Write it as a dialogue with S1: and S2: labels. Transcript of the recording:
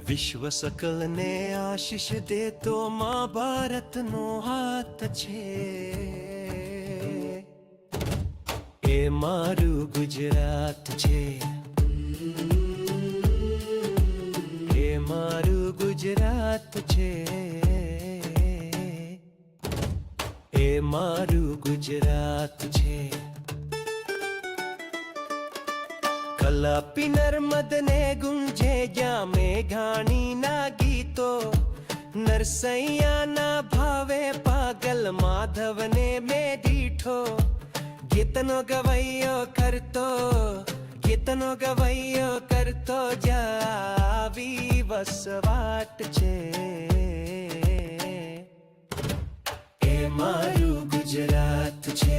S1: વિશ્વ સકલ ને આશીષ દે તો માં ભારત નો હાથ છે એ મારું ગુજરાત છે એ મારું ગુજરાત છે એ મારું ગુજરાત છે કલાપી નર્મદ ને ગુંજે જ્યાં મેઘાણી ના ગીતો નરસૈયા ના ભાવે પાગલ માધવ ને મેં દીઠો ગીતનો ગવૈયો કરતો જાવી વસવાટ છે એ મારું ગુજરાત છે